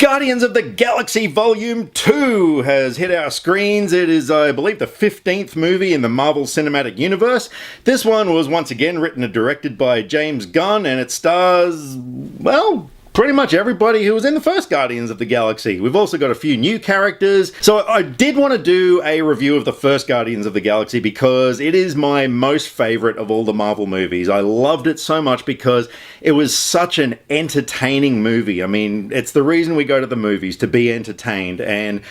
Guardians of the Galaxy Volume 2 has hit our screens. It is, I believe, the 15th movie in the Marvel Cinematic Universe. This one was once again written and directed by James Gunn, and it stars, well, pretty much everybody who was in the first Guardians of the Galaxy. We've also got a few new characters. So I did want to do a review of the first Guardians of the Galaxy because it is my most favorite of all the Marvel movies. I loved it so much because it was such an entertaining movie. I mean, it's the reason we go to the movies, to be entertained, and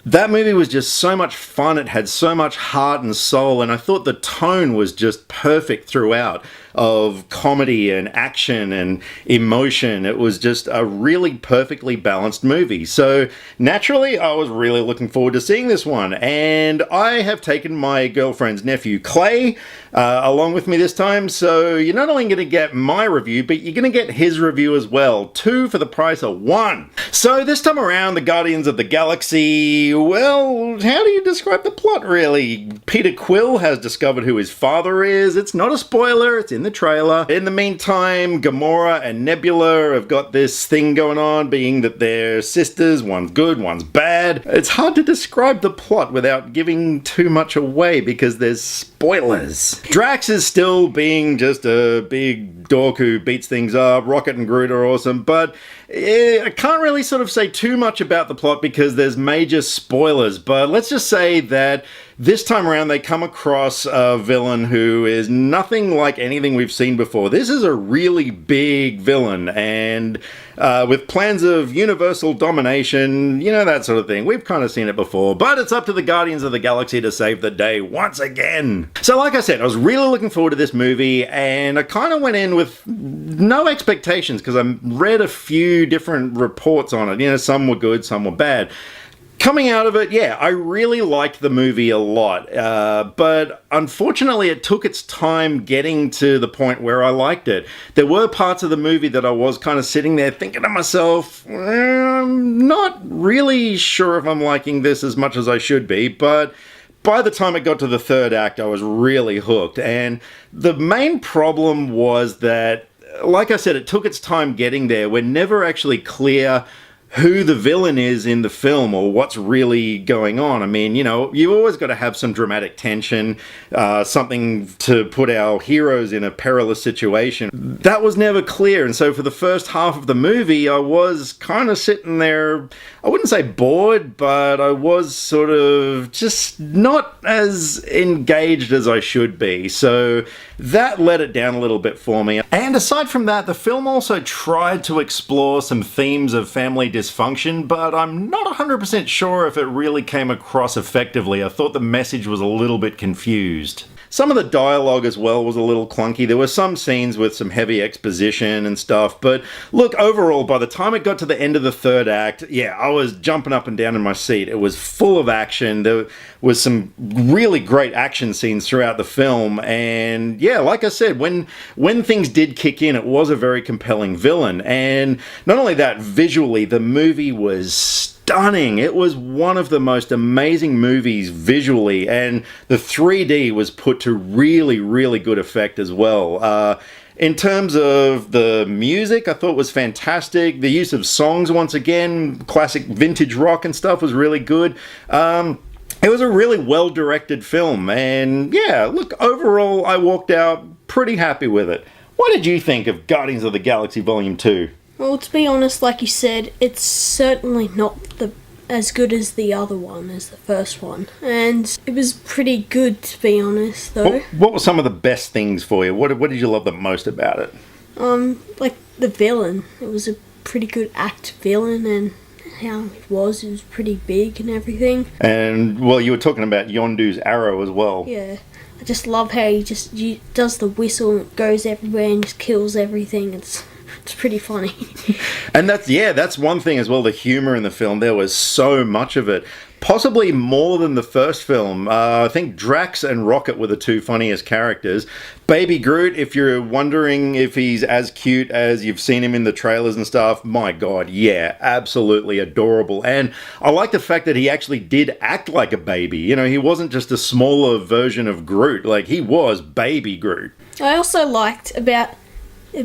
that movie was just so much fun. It had so much heart and soul, and I thought the tone was just perfect throughout, of comedy and action and emotion. It was just a really perfectly balanced movie. So naturally, I was really looking forward to seeing this one, and I have taken my girlfriend's nephew, Clay, along with me this time. So you're not only going to get my review, but you're going to get his review as well. 2 for the price of 1. So this time around, the Guardians of the Galaxy, well, how do you describe the plot, really? Peter Quill has discovered who his father is. It's not a spoiler, it's in the trailer. In the meantime, Gamora and Nebula have got this thing going on, being that they're sisters, one's good, one's bad. It's hard to describe the plot without giving too much away because there's spoilers. Drax is still being just a big dork who beats things up. Rocket and Groot are awesome, but I can't really sort of say too much about the plot because there's major spoilers, but let's just say that this time around they come across a villain who is nothing like anything we've seen before. This is a really big villain, and with plans of universal domination, you know, that sort of thing. We've kind of seen it before, but it's up to the Guardians of the Galaxy to save the day once again. So like I said, I was really looking forward to this movie, and I kind of went in with no expectations because I read a few different reports on it. You know, some were good, some were bad. Coming out of it, yeah, I really liked the movie a lot, but unfortunately it took its time getting to the point where I liked it. There were parts of the movie that I was kind of sitting there thinking to myself, I'm not really sure if I'm liking this as much as I should be, but by the time it got to the third act, I was really hooked. And the main problem was that, like I said, it took its time getting there. We're never actually clear who the villain is in the film or what's really going on. I mean, you know, you always got to have some dramatic tension, something to put our heroes in a perilous situation. That was never clear, and so for the first half of the movie, I was kind of sitting there, I wouldn't say bored, but I was sort of just not as engaged as I should be, so that let it down a little bit for me. And aside from that, the film also tried to explore some themes of family dysfunction, but I'm not 100% sure if it really came across effectively. I thought the message was a little bit confused. Some of the dialogue as well was a little clunky. There were some scenes with some heavy exposition and stuff, but look, overall, by the time it got to the end of the third act, yeah, I was jumping up and down in my seat. It was full of action. There was some really great action scenes throughout the film, and yeah, like I said, when things did kick in, it was a very compelling villain. And not only that, visually, the movie was stunning. It was one of the most amazing movies visually, and the 3D was put to really, really good effect as well. In terms of the music, I thought was fantastic. The use of songs, once again, classic vintage rock and stuff, was really good. It was a really well-directed film, and yeah, look, overall, I walked out pretty happy with it. What did you think of Guardians of the Galaxy Volume 2? Well, to be honest, like you said, it's certainly not as good as the other one, as the first one. And it was pretty good, to be honest, though. What were some of the best things for you? What did you love the most about it? Like the villain. It was a pretty good act villain, and how it was pretty big and everything. And, well, you were talking about Yondu's arrow as well. Yeah. I just love how he does the whistle and it goes everywhere and just kills everything. It's pretty funny. And that's one thing as well, the humor in the film. There was so much of it. Possibly more than the first film. I think Drax and Rocket were the two funniest characters. Baby Groot, if you're wondering if he's as cute as you've seen him in the trailers and stuff, my god, yeah, absolutely adorable. And I like the fact that he actually did act like a baby. You know, he wasn't just a smaller version of Groot. Like, he was Baby Groot. I also liked about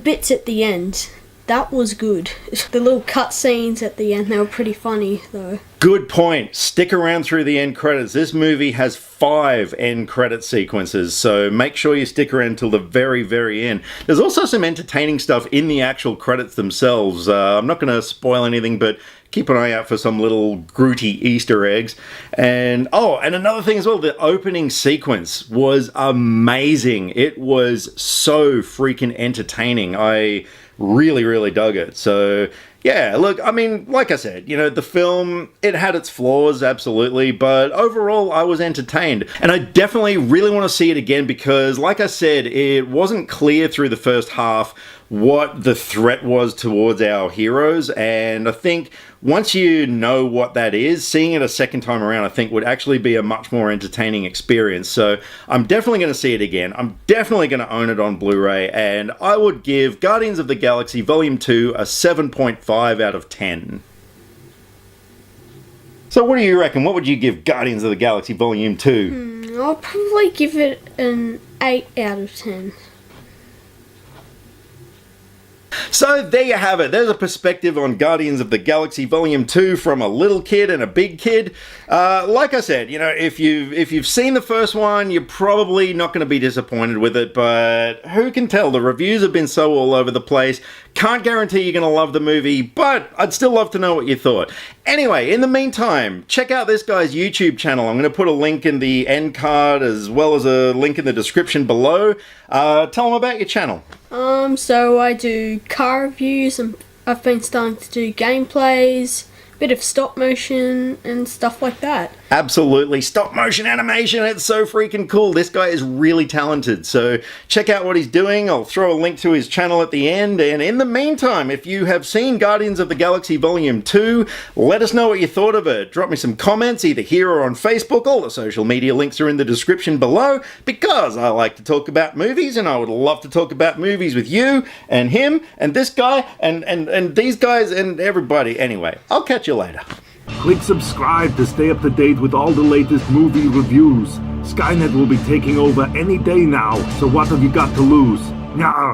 bits at the end that was good. The little cutscenes at the end, they were pretty funny though. Good point. Stick around through the end credits. This movie has 5 end credit sequences, so make sure you stick around till the very, very end. There's also some entertaining stuff in the actual credits themselves. I'm not going to spoil anything, but keep an eye out for some little Grooty Easter eggs. And another thing as well, the opening sequence was amazing. It was so freaking entertaining. I really, really dug it. So yeah, look, I mean, like I said, you know, the film, it had its flaws, absolutely, but overall, I was entertained. And I definitely really want to see it again because, like I said, it wasn't clear through the first half what the threat was towards our heroes, and I think once you know what that is, seeing it a second time around, I think would actually be a much more entertaining experience. So I'm definitely going to see it again. I'm definitely going to own it on Blu-ray, and I would give Guardians of the Galaxy Volume 2 a 7.5 out of 10. So what do you reckon? What would you give Guardians of the Galaxy Volume 2? I'll probably give it an 8 out of 10. So there you have it. There's a perspective on Guardians of the Galaxy Volume 2 from a little kid and a big kid. Like I said, you know, if you've seen the first one, you're probably not going to be disappointed with it, but who can tell? The reviews have been so all over the place. Can't guarantee you're going to love the movie, but I'd still love to know what you thought. Anyway, in the meantime, check out this guy's YouTube channel. I'm going to put a link in the end card as well as a link in the description below. Tell them about your channel. So I do car reviews, and I've been starting to do gameplays, bit of stop motion and stuff like that. Absolutely. Stop motion animation. It's so freaking cool. This guy is really talented. So check out what he's doing. I'll throw a link to his channel at the end. And in the meantime, if you have seen Guardians of the Galaxy Volume 2, let us know what you thought of it. Drop me some comments either here or on Facebook. All the social media links are in the description below because I like to talk about movies and I would love to talk about movies with you and him and this guy and these guys and everybody. Anyway, I'll catch you later. Click subscribe to stay up to date with all the latest movie reviews. Skynet will be taking over any day now, so what have you got to lose? Nyah.